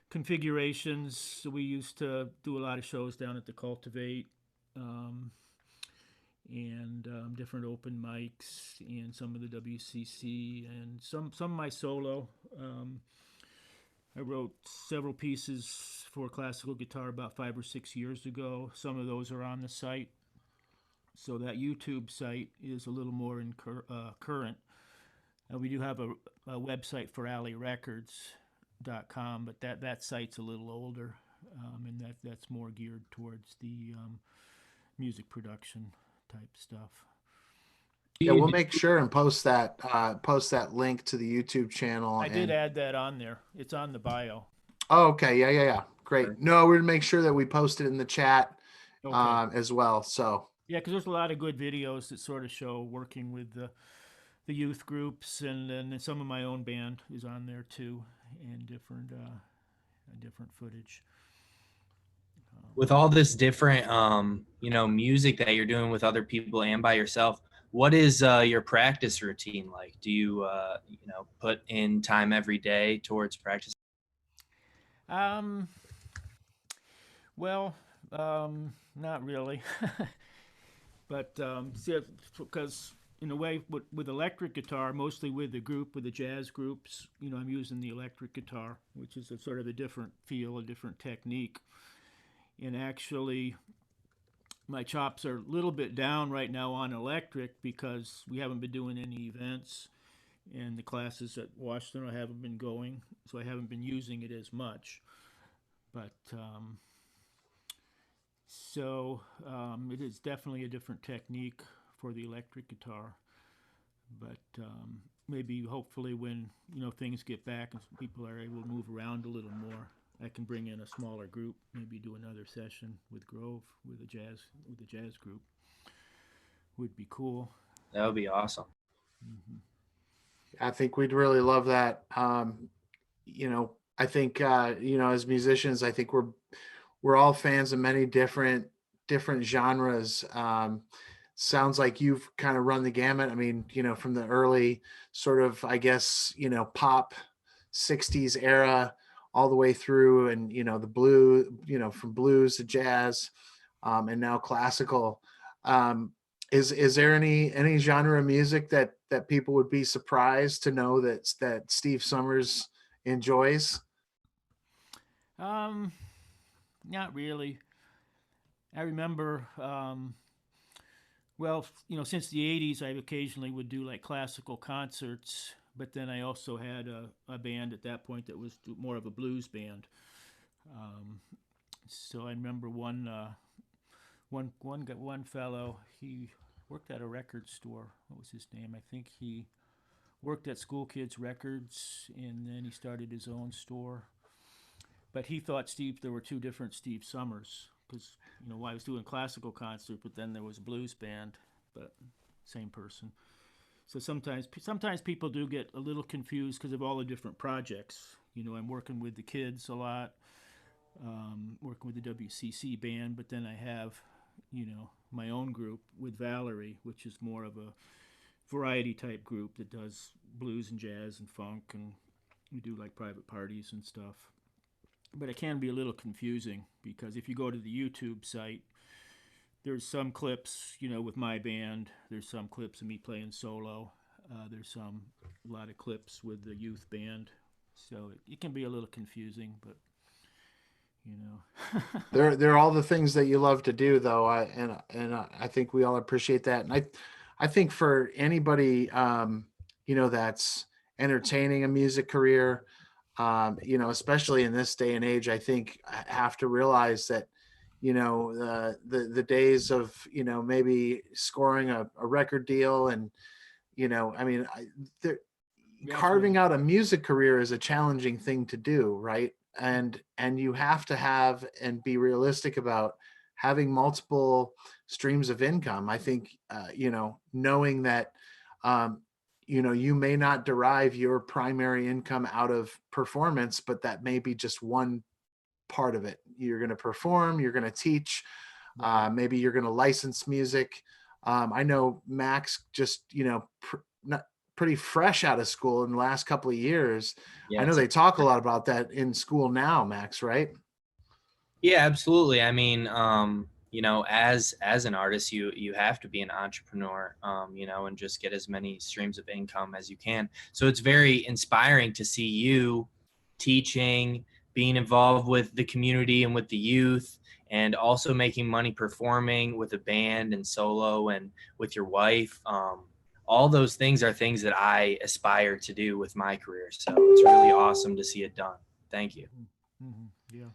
configurations. So we used to do a lot of shows down at the Cultivate, um, and different open mics and some of the WCC and some of my solo. I wrote several pieces for classical guitar about 5 or 6 years ago. Some of those are on the site. So that YouTube site is a little more current. We do have a website for alleyrecords.com, but that site's a little older, and that's more geared towards the music production type stuff. Yeah, we'll make sure and post that link to the YouTube channel. I did add that on there. It's on the bio. Oh, okay, yeah. Great. No, we're gonna make sure that we post it in the chat Okay. as well. So Yeah, because there's a lot of good videos that sort of show working with the youth groups, and then some of my own band is on there too, and different footage. With all this different, music that you're doing with other people and by yourself, what is your practice routine like? Do you, put in time every day towards practice? Um, well, not really, but see, because in a way, with electric guitar, mostly with the group, with the jazz groups, I'm using the electric guitar, which is a sort of a different feel, a different technique. And actually, my chops are a little bit down right now on electric because we haven't been doing any events, and the classes at Washington I haven't been going, so I haven't been using it as much. But it is definitely a different technique for the electric guitar. But maybe hopefully when things get back and people are able to move around a little more, I can bring in a smaller group, maybe do another session with Grove with a jazz group. Would be cool. That would be awesome. Mm-hmm. I think we'd really love that. I think as musicians, I think we're all fans of many different genres. Sounds like you've kind of run the gamut. I mean, from the early sort of, I guess, pop 60s era all the way through, and the blue, from blues to jazz, and now classical. Is there any genre of music that people would be surprised to know that Steve Summers enjoys? Um, Not really. I remember, well, since the '80s, I occasionally would do like classical concerts, but then I also had a band at that point that was more of a blues band. Um, so I remember one fellow. He worked at a record store. What was his name? I think he worked at School Kids Records, and then he started his own store. But he thought there were two different Steve Summers, because I was doing classical concert, but then there was a blues band, but same person. So sometimes people do get a little confused because of all the different projects. I'm working with the kids a lot, working with the WCC band, but then I have, my own group with Valerie, which is more of a variety type group that does blues and jazz and funk, and we do like private parties and stuff. But it can be a little confusing because if you go to the YouTube site, there's some clips, with my band. There's some clips of me playing solo. There's a lot of clips with the youth band. So it can be a little confusing, but They're all the things that you love to do, though. I think we all appreciate that. And I think for anybody, that's entertaining a music career, especially in this day and age, I think I have to realize that, the days of, maybe scoring a record deal and, I mean, carving out a music career is a challenging thing to do, right? And you have to have and be realistic about having multiple streams of income. I think, knowing that, you may not derive your primary income out of performance, but that may be just one part of it. You're going to perform, you're going to teach, maybe you're going to license music. I know Max just, not pretty fresh out of school in the last couple of years. Yeah, I know they talk a lot about that in school now, Max, right? Yeah, absolutely. I mean, as an artist, you have to be an entrepreneur, and just get as many streams of income as you can. So it's very inspiring to see you teaching, being involved with the community and with the youth, and also making money performing with a band and solo and with your wife. All those things are things that I aspire to do with my career. So it's really awesome to see it done. Thank you. Mm-hmm. Yeah.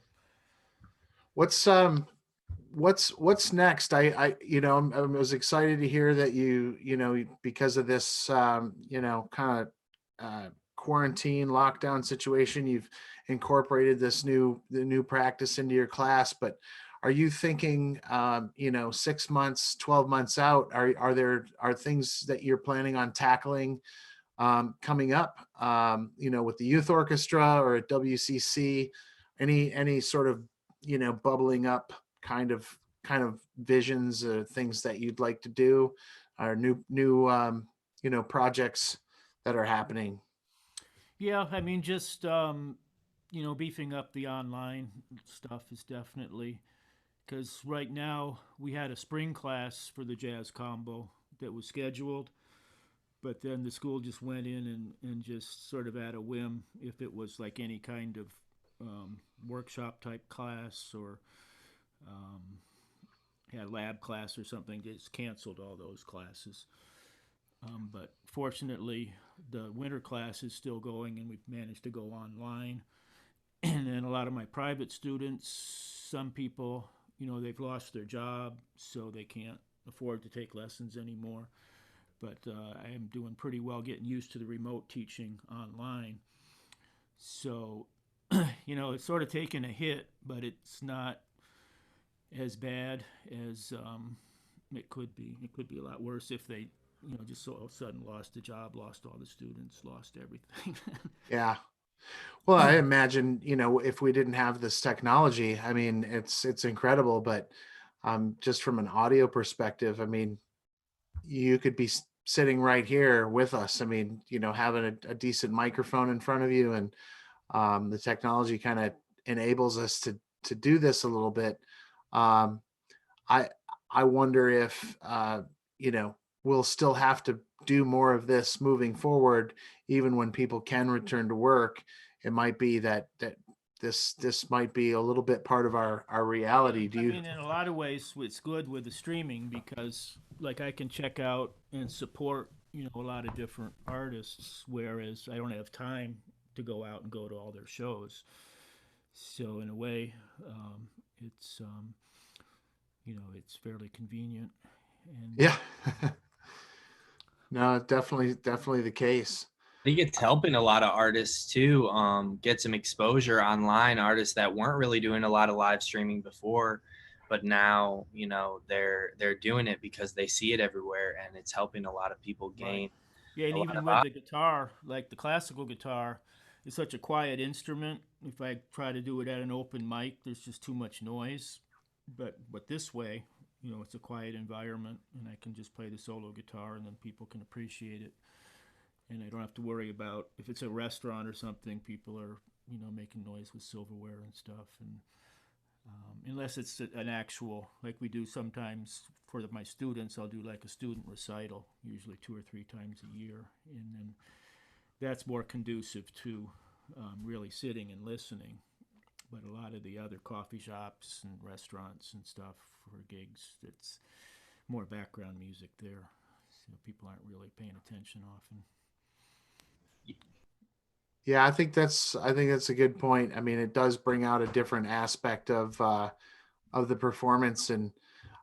What's next? I was excited to hear that because of this, kind of quarantine lockdown situation, you've incorporated the new practice into your class. But are you thinking, 6 months, 12 months out, are things that you're planning on tackling, coming up, with the youth orchestra or at WCC, any sort of, bubbling up kind of visions, things that you'd like to do, or new projects that are happening? Yeah, I mean, just beefing up the online stuff is definitely because right now we had a spring class for the jazz combo that was scheduled, but then the school just went in and just sort of at a whim, if it was like any kind of workshop type class or had lab class or something, just canceled all those classes. But fortunately, the winter class is still going, and we've managed to go online. And then a lot of my private students, some people, they've lost their job, so they can't afford to take lessons anymore. But I am doing pretty well getting used to the remote teaching online. So, it's sort of taken a hit, but it's not as bad as it could be. It could be a lot worse if they, just all of a sudden lost the job, lost all the students, lost everything. Yeah. Well, I imagine, if we didn't have this technology, I mean, it's incredible, but just from an audio perspective, I mean, you could be sitting right here with us. I mean, having a decent microphone in front of you, and the technology kind of enables us to do this a little bit. Um, I wonder if, we'll still have to do more of this moving forward, even when people can return to work. It might be that this might be a little bit part of our reality. I mean, in a lot of ways, it's good with the streaming because, like, I can check out and support, a lot of different artists, whereas I don't have time to go out and go to all their shows. So in a way, it's it's fairly convenient. And Yeah. No, definitely the case. I think it's helping a lot of artists too, get some exposure online, artists that weren't really doing a lot of live streaming before, but now, they're doing it because they see it everywhere, and it's helping a lot of people gain Yeah, and a lot even of with the guitar, like the classical guitar, it's such a quiet instrument. If I try to do it at an open mic, there's just too much noise. But this way, it's a quiet environment, and I can just play the solo guitar, and then people can appreciate it. And I don't have to worry about if it's a restaurant or something. People are making noise with silverware and stuff, and unless it's an actual, like we do sometimes for my students, I'll do like a student recital, usually 2 or 3 times a year, and then that's more conducive to really sitting and listening. But a lot of the other coffee shops and restaurants and stuff for gigs, it's more background music there. So people aren't really paying attention often. Yeah, I think that's a good point. I mean, it does bring out a different aspect of the performance, and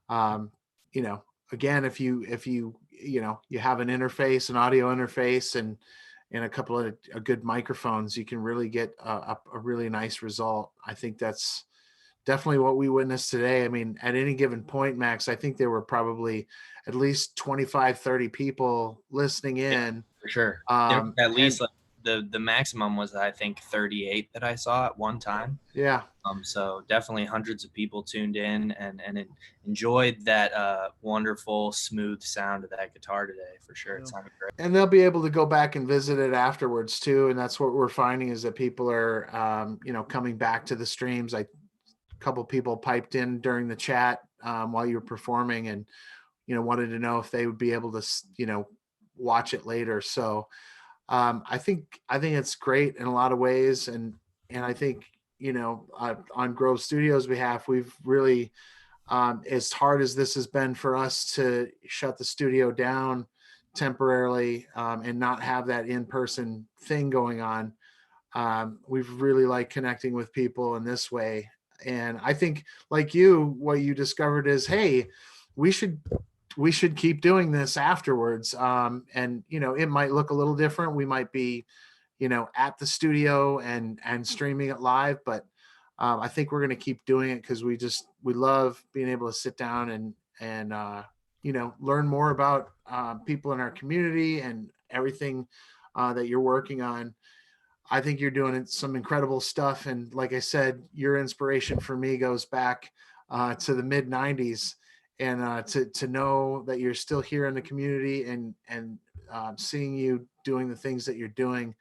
um, you know, again, if you have an interface, an audio interface, and a couple of good microphones, you can really get a really nice result. I think that's definitely what we witnessed today. I mean, at any given point, Max, I think there were probably at least 25, 30 people listening Yeah, in. for sure. There was at And least like the maximum was I think 38 that I saw at one time. yeah, So definitely hundreds of people tuned in and enjoyed that wonderful smooth sound of that guitar today for sure. It Yeah. sounded great. and they'll be able to go back and visit it afterwards too. And that's what we're finding is that people are, coming back to the streams. A couple people piped in during the chat while you were performing, and wanted to know if they would be able to, watch it later. So I think it's great in a lot of ways, and I think on Grove Studios' behalf, we've really, as hard as this has been for us to shut the studio down temporarily and not have that in-person thing going on, we've really liked connecting with people in this way. And I think, like you, what you discovered is, hey, we should keep doing this afterwards. And it might look a little different. We might be, at the studio and streaming it live, but I think we're going to keep doing it because we love being able to sit down and learn more about people in our community and everything that you're working on. I think you're doing some incredible stuff. And like I said, your inspiration for me goes back to the mid 90s. And to know that you're still here in the community and seeing you doing the things that you're doing,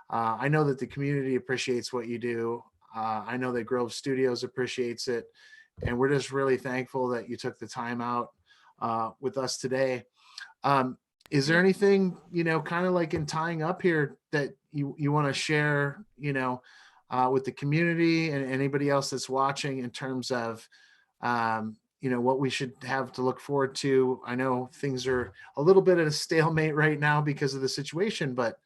I know that the community appreciates what you do. I know that Grove Studios appreciates it, and we're just really thankful that you took the time out with us today. Um, is there anything, kind of like in tying up here that you want to share, with the community and anybody else that's watching in terms of, what we should have to look forward to? I know things are a little bit at a stalemate right now because of the situation, but,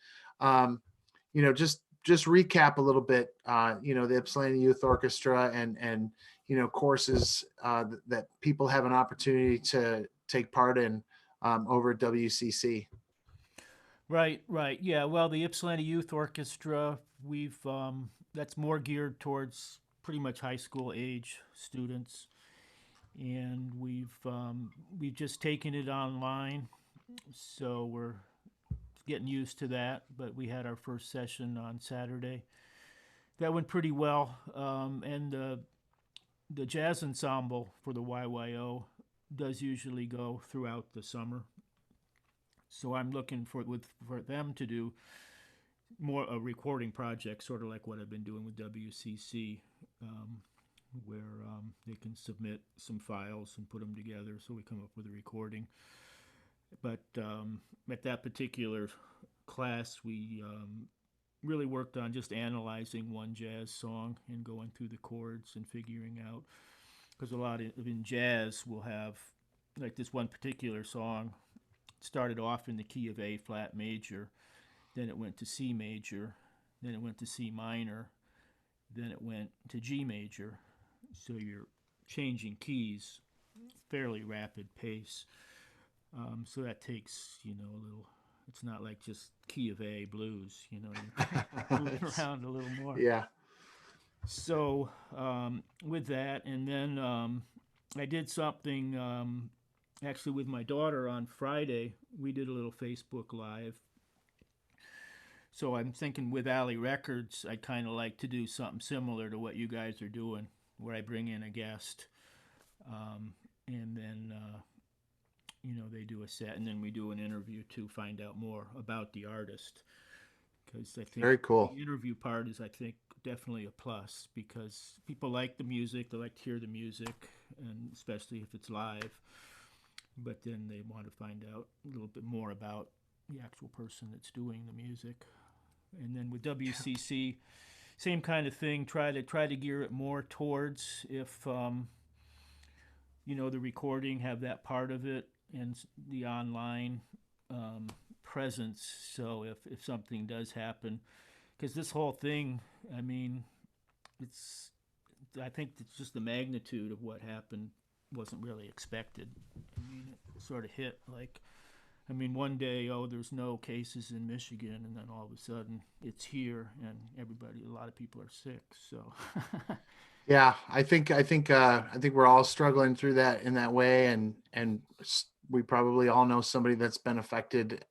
just recap a little bit, the Ypsilanti Youth Orchestra and courses that people have an opportunity to take part in over at WCC. Right, right. Yeah, well, the Ypsilanti Youth Orchestra, we've that's more geared towards pretty much high school age students, and we've just taken it online, so we're getting used to that. But we had our first session on Saturday. That went pretty well, and the jazz ensemble for the YYO does usually go throughout the summer. So I'm looking for them to do more a recording project, sort of like what I've been doing with WCC, where they can submit some files and put them together, so we come up with a recording. But at that particular class, we really worked on just analyzing one jazz song and going through the chords and figuring out, because a lot of in jazz we'll have like this one particular song started off in the key of A flat major, then it went to C major, then it went to C minor, then it went to G major. So you're changing keys fairly rapid pace. So that takes a little. It's not like just key of A blues. You're moving around a little more. Yeah. So with that, and then I did something actually with my daughter on Friday. We did a little Facebook Live So I'm thinking with Alley Records, I'd kind of like to do something similar to what you guys are doing, where I bring in a guest, and then they do a set, and then we do an interview to find out more about the artist. Because I think Very cool. the interview part is, I think, definitely a plus because people like the music, they like to hear the music, and especially if it's live. But then they want to find out a little bit more about the actual person that's doing the music. And then with WCC, same kind of thing. Try to gear it more towards if the recording, have that part of it, and the online presence. So if something does happen, because this whole thing, I mean, I think it's just the magnitude of what happened wasn't really expected. I mean, it sort of hit like, I mean, one day, oh, there's no cases in Michigan, and then all of a sudden it's here, and a lot of people are sick. So, Yeah, I think we're all struggling through that in that way, and we probably all know somebody that's been affected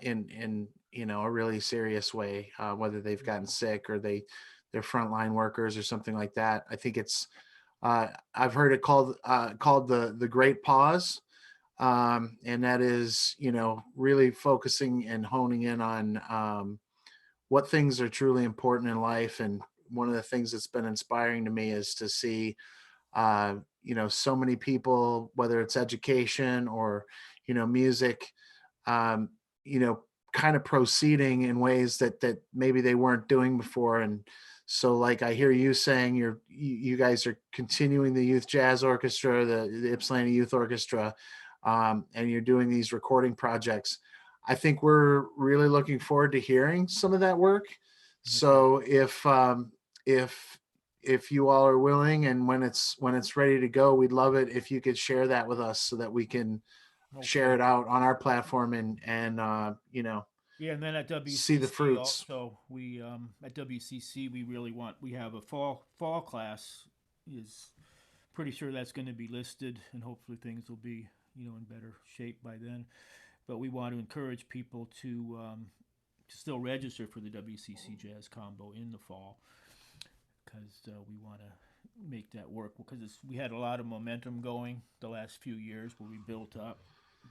in a really serious way, whether they've gotten sick or they're frontline workers or something like that. I think it's I've heard it called the Great Pause, and that is really focusing and honing in on what things are truly important in life. And one of the things that's been inspiring to me is to see so many people, whether it's education or music, um, kind of proceeding in ways that maybe they weren't doing before. And so, like, I hear you saying you guys are continuing the Youth Jazz Orchestra, the Ypsilanti Youth Orchestra, and you're doing these recording projects. I think we're really looking forward to hearing some of that work. So if you all are willing, and when it's ready to go, we'd love it if you could share that with us so that we can share it out on our platform and yeah, and then at see the WCC fruits. also, we have a fall class. Is pretty sure that's going to be listed, and hopefully things will be in better shape by then. But we want to encourage people to still register for the WCC Jazz Combo in the fall because we want to make that work because we had a lot of momentum going the last few years where we built up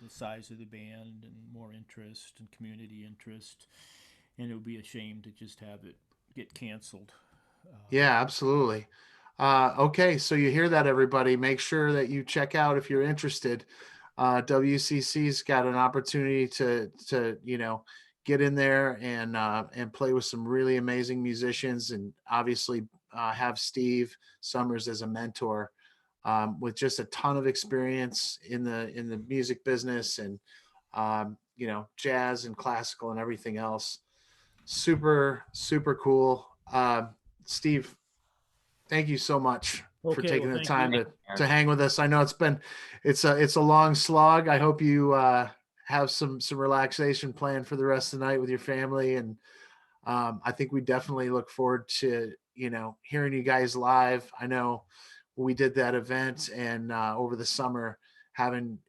the size of the band and more interest and community interest, and it would be a shame to just have it get canceled. Yeah, absolutely. Okay, so you hear that, everybody. Make sure that you check out if you're interested. WCC's got an opportunity to get in there and play with some really amazing musicians, and obviously have Steve Summers as a mentor, with just a ton of experience in the music business, and jazz and classical and everything else. Super, super cool. Steve, thank you so much for Okay, taking well, the thank you. time to hang with us. I know it's a long slog. I hope you have some relaxation planned for the rest of the night with your family. And I think we definitely look forward to hearing you guys live. I know we did that event, and over the summer, having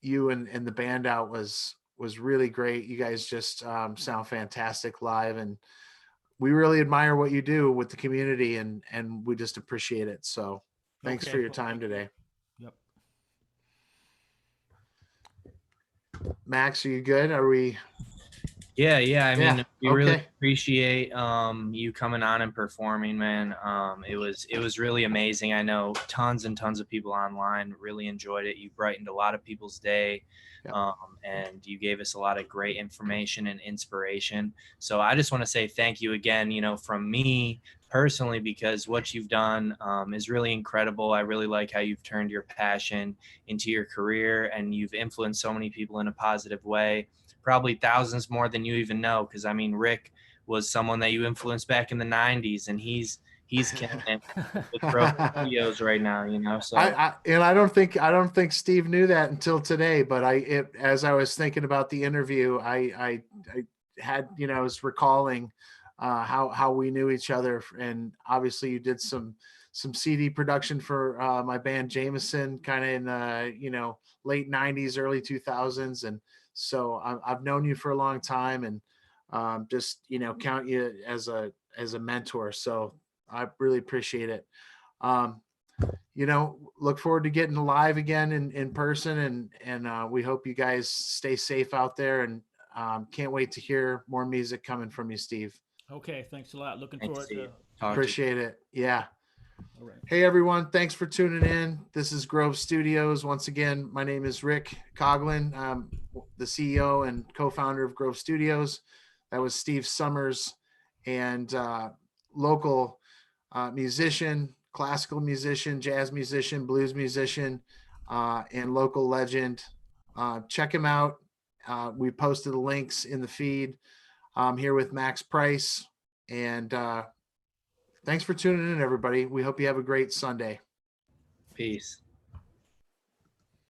you and the band out was really great. You guys just sound fantastic live, and we really admire what you do with the community, and we just appreciate it. So thanks for Okay, your well, time thank you. today. Yep. Max, are you good? Are we? Yeah. I mean, Yeah. we really Okay. appreciate you coming on and performing, man. It was really amazing. I know tons and tons of people online really enjoyed it. You brightened a lot of people's day, Yep. and you gave us a lot of great information and inspiration. So I just want to say thank you again, from me personally, because what you've done is really incredible. I really like how you've turned your passion into your career, and you've influenced so many people in a positive way, probably thousands more than you even know. Because I mean, Rick was someone that you influenced back in the 90s, and he's killing it with Grove Studios right now, So I don't think Steve knew that until today, but as I was thinking about the interview, I had, I was recalling how we knew each other. And obviously you did some CD production for my band Jameson, kind of in the late 90s, early 2000s. And So I've known you for a long time, and just, count you as a mentor. So I really appreciate it. Look forward to getting live again in person, and we hope you guys stay safe out there, and can't wait to hear more music coming from you, Steve. Okay, thanks a lot. Looking Thanks, forward to. Steve. Talk to you. Appreciate it. Yeah. All right. Hey everyone, thanks for tuning in. This is Grove Studios. Once again, my name is Rick Coughlin. I'm the CEO and co-founder of Grove Studios. That was Steve Summers, and local musician, classical musician, jazz musician, blues musician, and local legend. Check him out. We posted the links in the feed. I'm here with Max Price, and thanks for tuning in, everybody. We hope you have a great Sunday. Peace.